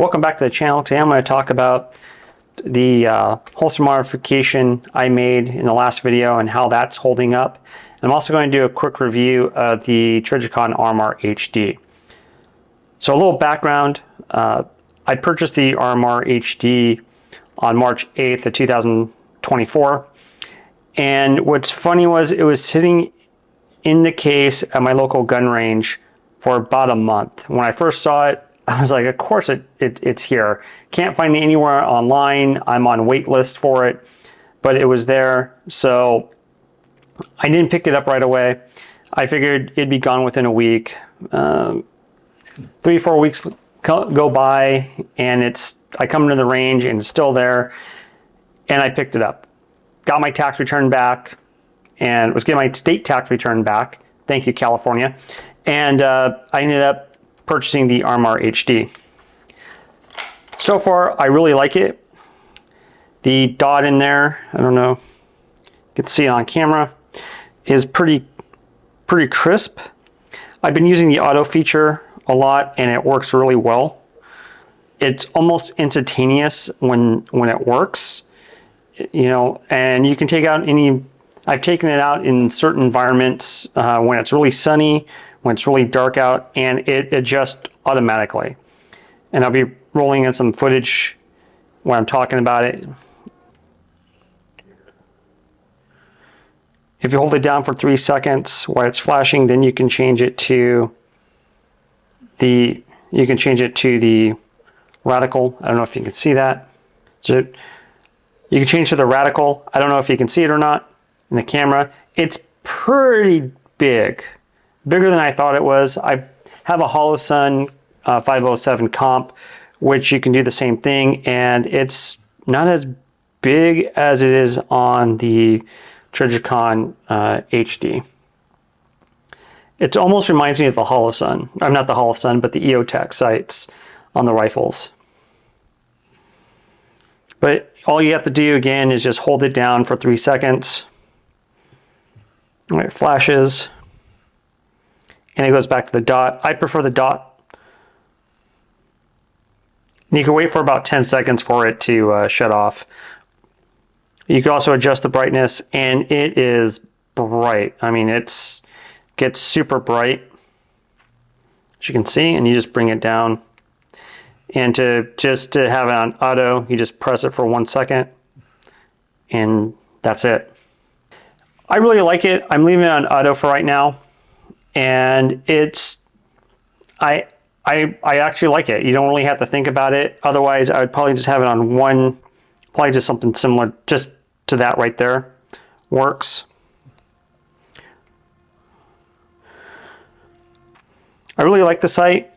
Welcome back to the channel. Today I'm going to talk about the holster modification I made in the last video and how that's holding up. And I'm also going to do a quick review of the Trijicon RMR HD. So a little background, I purchased the RMR HD on March 8th of 2024. And what's funny was it was sitting in the case at my local gun range for about a month. When I first saw it, I was like, of course it's here. Can't find it anywhere online. I'm on wait list for it, but it was there. So I didn't pick it up right away. I figured it'd be gone within a week. 3-4 weeks go by and I come into the range and it's still there, and I picked it up. Got my tax return back and was getting my state tax return back. Thank you, California. And I ended up purchasing the RMR HD. So far, I really like it. The dot in there, I don't know, you can see it on camera, is pretty crisp. I've been using the auto feature a lot and it works really well. It's almost instantaneous when it works, you know, and you can take out I've taken it out in certain environments when it's really sunny, when it's really dark out, and it adjusts automatically. And I'll be rolling in some footage when I'm talking about it. If you hold it down for 3 seconds while it's flashing, then you can change it to the radical. I don't know if you can see that. So you can change to the radical. I don't know if you can see it or not in the camera. It's pretty big. Bigger than I thought it was. I have a Holosun 507 comp, which you can do the same thing, and it's not as big as it is on the Trijicon HD. It almost reminds me of the Holosun. I'm not the Holosun, but the EOTech sights on the rifles. But all you have to do again is just hold it down for 3 seconds. It flashes. And it goes back to the dot. I prefer the dot. And you can wait for about 10 seconds for it to shut off. You can also adjust the brightness, and it is bright. I mean, gets super bright, as you can see, and you just bring it down. And just to have it on auto, you just press it for 1 second, and that's it. I really like it. I'm leaving it on auto for right now. And I actually like it. You don't really have to think about it. Otherwise, I would probably just have it on one, probably just something similar just to that right there. Works. I really like the sight.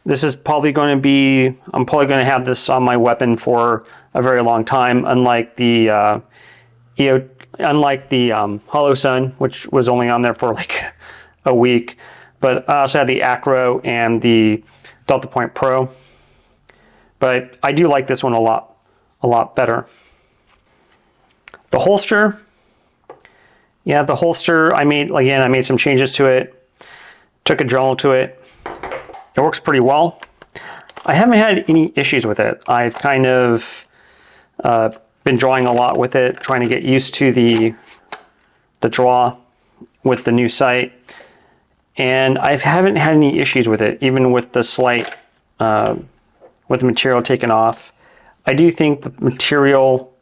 This is probably going to be, I'm probably going to have this on my weapon for a very long time, unlike the Holosun, which was only on there for like a week. But I also had the Acro and the Delta Point Pro. But I do like this one a lot better. The holster, yeah, the holster, I made some changes to it. Took a drone to it. It works pretty well. I haven't had any issues with it. I've kind of been drawing a lot with it, trying to get used to the draw with the new sight, and I haven't had any issues with it, even with the slight with the material taken off. I do think the material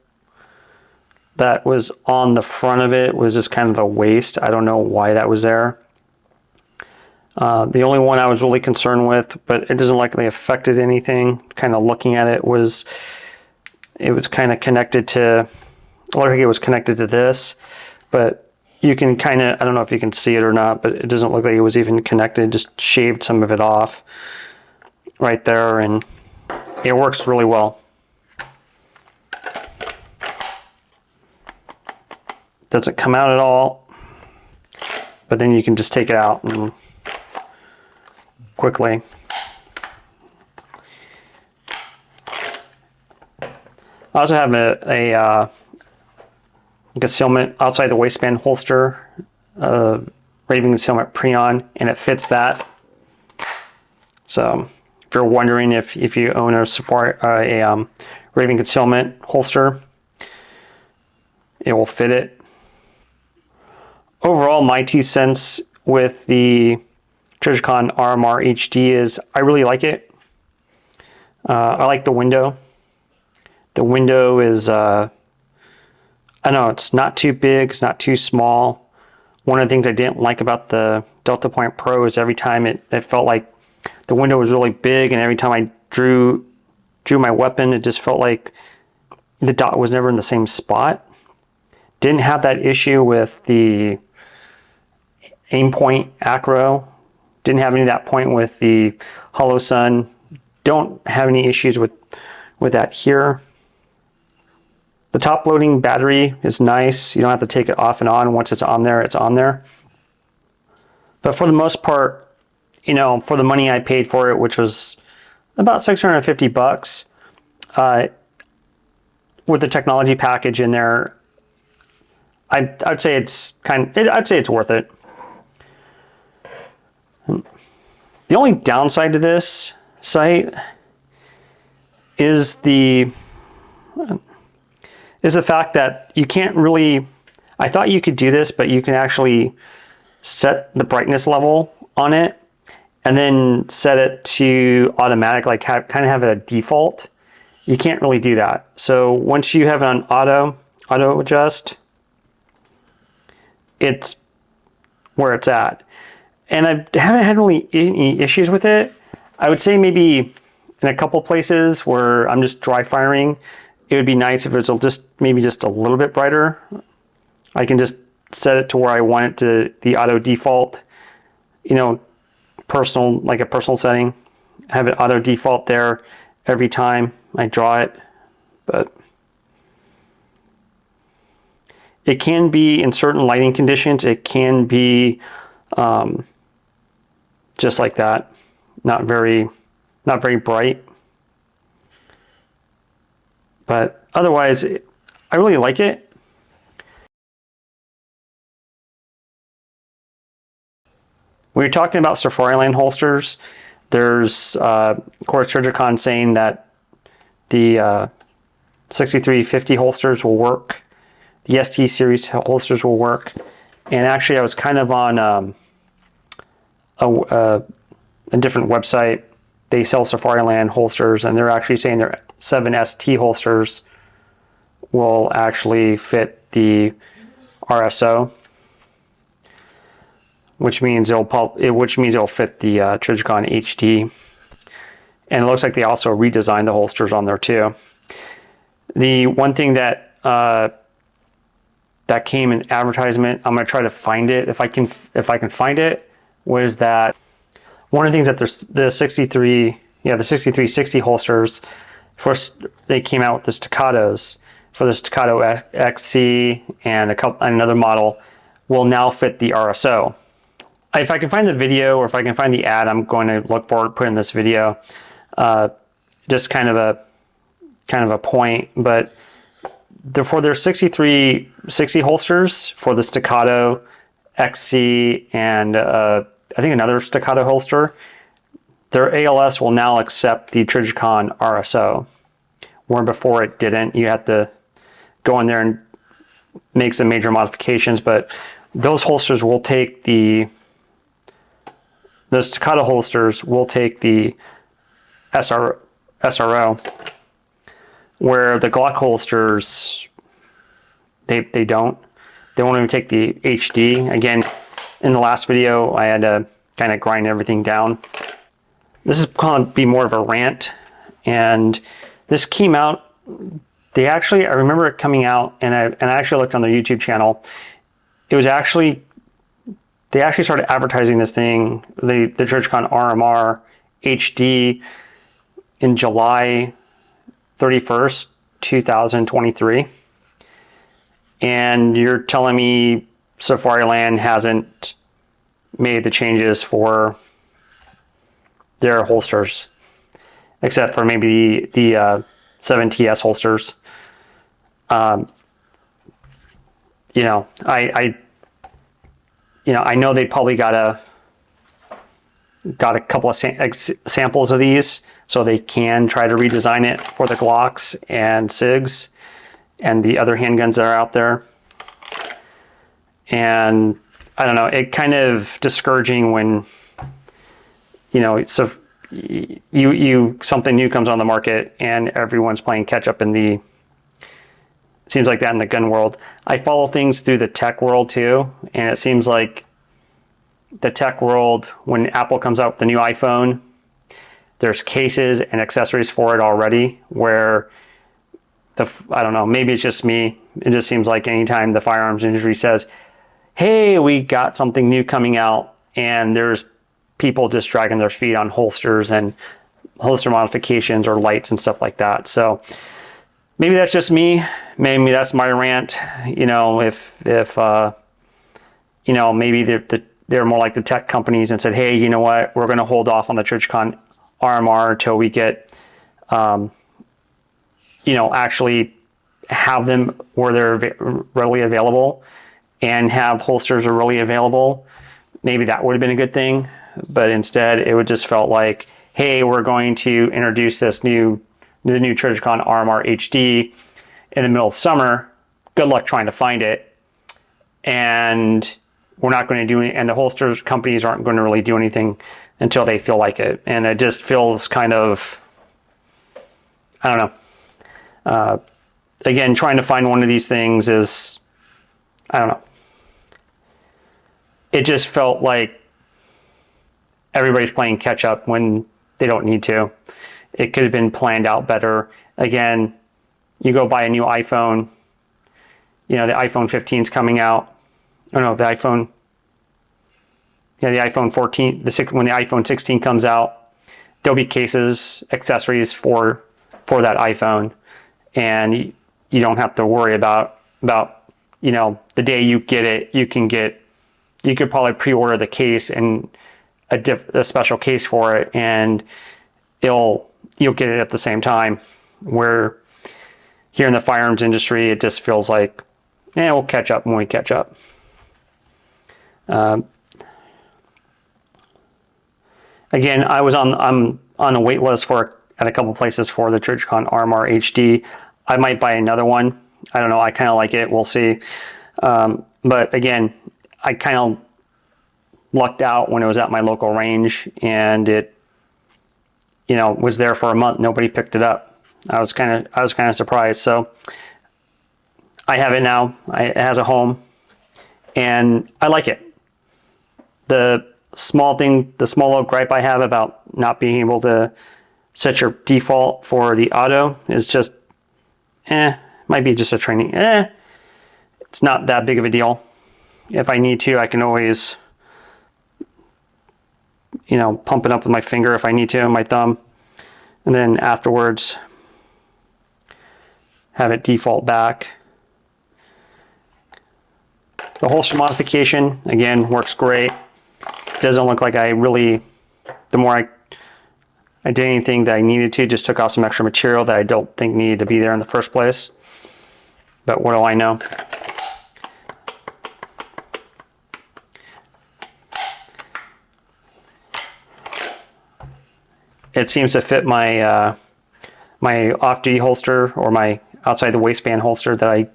that was on the front of it was just kind of a waste. I don't know why that was there. The only one I was really concerned with, but it doesn't likely affected anything, kind of looking at it, was it was kind of connected to, it looked like it was connected to this, but you can kind of, I don't know if you can see it or not, but it doesn't look like it was even connected. Just shaved some of it off right there, and it works really well. Doesn't come out at all, but then you can just take it out and quickly. I also have a concealment outside the waistband holster, Raving concealment Prion, and it fits that. So if you're wondering if you own a Raven concealment holster, it will fit it. Overall, my 2 cents with the Trijicon RMR HD is I really like it. I like the window. The window is, I know it's not too big, it's not too small. One of the things I didn't like about the Delta Point Pro is every time it felt like the window was really big, and every time I drew my weapon, it just felt like the dot was never in the same spot. Didn't have that issue with the Aimpoint Acro. Didn't have any of that point with the Hollow Sun. Don't have any issues with that here. The top loading battery is nice. You don't have to take it off and on. Once it's on there, it's on there. But for the most part, you know, for the money I paid for it, which was about 650 bucks, with the technology package in there, I'd say it's I'd say it's worth it. The only downside to this site is the fact that you can't really, I thought you could do this, but you can actually set the brightness level on it and then set it to automatic, like kind of have it a default. You can't really do that. So once you have it on auto adjust, it's where it's at. And I haven't had really any issues with it. I would say maybe in a couple places where I'm just dry firing, it would be nice if it was just maybe just a little bit brighter. I can just set it to where I want it to the auto default, you know, personal, like a personal setting. Have it auto default there every time I draw it. But it can be in certain lighting conditions, it can be just like that, not very bright. But otherwise, I really like it. When you're talking about Safariland holsters, there's, of course, Trijicon saying that the 6350 holsters will work. The ST series holsters will work. And actually, I was kind of on a different website. They sell Safariland holsters, and they're actually saying their 7ST holsters will actually fit the RSO, which means it'll fit the Trijicon HD. And it looks like they also redesigned the holsters on there too. The one thing that that came in advertisement, I'm going to try to find it if I can find it, was that one of the things that the 6360 holsters, first they came out with the staccatos. For the Staccato XC and another model will now fit the RSO. If I can find the video or if I can find the ad, I'm going to look forward to putting this video. Just kind of a point, but for their 6360 holsters, for the Staccato XC and I think another Staccato holster, their ALS will now accept the Trijicon RSO, where before it didn't. You had to go in there and make some major modifications, but those holsters will take the Staccato holsters will take the SRO, where the Glock holsters, they don't. They won't even take the HD. Again, in the last video, I had to kind of grind everything down. This is going to be more of a rant, and this came out. I remember it coming out, and I actually looked on their YouTube channel. It was actually, they actually started advertising this thing, the Trijicon RMR HD, in July 31st, 2023. And you're telling me Safariland hasn't made the changes for their holsters, except for maybe the 7TS holsters. You know, I know they probably gotta, got a couple of samples of these, so they can try to redesign it for the Glocks and SIGs and the other handguns that are out there. And I don't know, it kind of discouraging when, you know, so something new comes on the market and everyone's playing catch up in the, it seems like that in the gun world. I follow things through the tech world too, and it seems like the tech world, when Apple comes out with the new iPhone, there's cases and accessories for it already, where I don't know, maybe it's just me. It just seems like anytime the firearms industry says, hey, we got something new coming out, and there's people just dragging their feet on holsters and holster modifications or lights and stuff like that. So maybe that's just me. Maybe that's my rant. You know, if you know, maybe they're more like the tech companies and said, hey, you know what, we're going to hold off on the Trijicon RMR until we get, you know, actually have them where they're readily available and have holsters are really available. Maybe that would have been a good thing. But instead, it would just felt like, hey, we're going to introduce the new Trijicon RMR HD in the middle of summer. Good luck trying to find it. And we're not going to do it, and the holsters companies aren't going to really do anything until they feel like it. And it just feels kind of, I don't know. Again, trying to find one of these things is, I don't know. It just felt like everybody's playing catch up when they don't need to. It could have been planned out better. Again, you go buy a new iPhone, you know, the iPhone 15 is coming out. Oh no, the iPhone 14, when the iPhone 16 comes out, there'll be cases, accessories for that iPhone, and you don't have to worry about, you know, the day you get it, you could probably pre-order the case and a special case for it, and you'll get it at the same time. Where here in the firearms industry, it just feels like, we'll catch up when we catch up. Again, I'm on a wait list at a couple places for the Trijicon RMR HD. I might buy another one. I don't know. I kind of like it. We'll see. But again, I kind of lucked out when it was at my local range, and it, you know, was there for a month. Nobody picked it up. I was kind of surprised. So I have it now. It has a home, and I like it. The small little gripe I have about not being able to set your default for the auto is just, might be just a training. It's not that big of a deal. If I need to, I can always, you know, pump it up with my finger if I need to, my thumb, and then afterwards have it default back. The holster modification, again, works great. Doesn't look like I really, the more I did anything that I needed to, just took off some extra material that I don't think needed to be there in the first place. But what do I know? It seems to fit my my off-duty holster, or my outside the waistband holster that I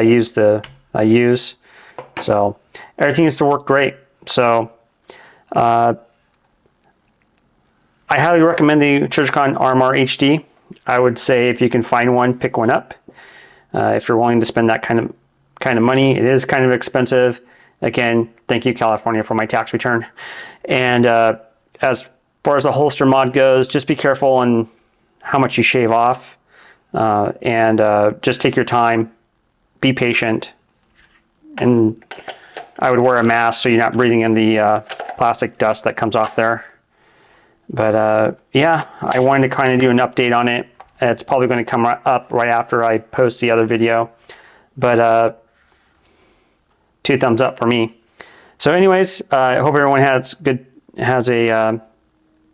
use. So everything seems to work great. So I highly recommend the Trijicon RMR HD. I would say if you can find one, pick one up. If you're willing to spend that kind of money, it is kind of expensive. Again, thank you, California, for my tax return. And as far as the holster mod goes, just be careful on how much you shave off, and just take your time, be patient, and I would wear a mask so you're not breathing in the plastic dust that comes off there. But yeah, I wanted to kind of do an update on it. It's probably going to come up right after I post the other video, but 2 thumbs up for me. So anyways, I hope everyone has a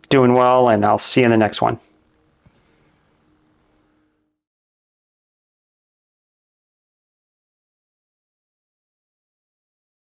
doing well, and I'll see you in the next one.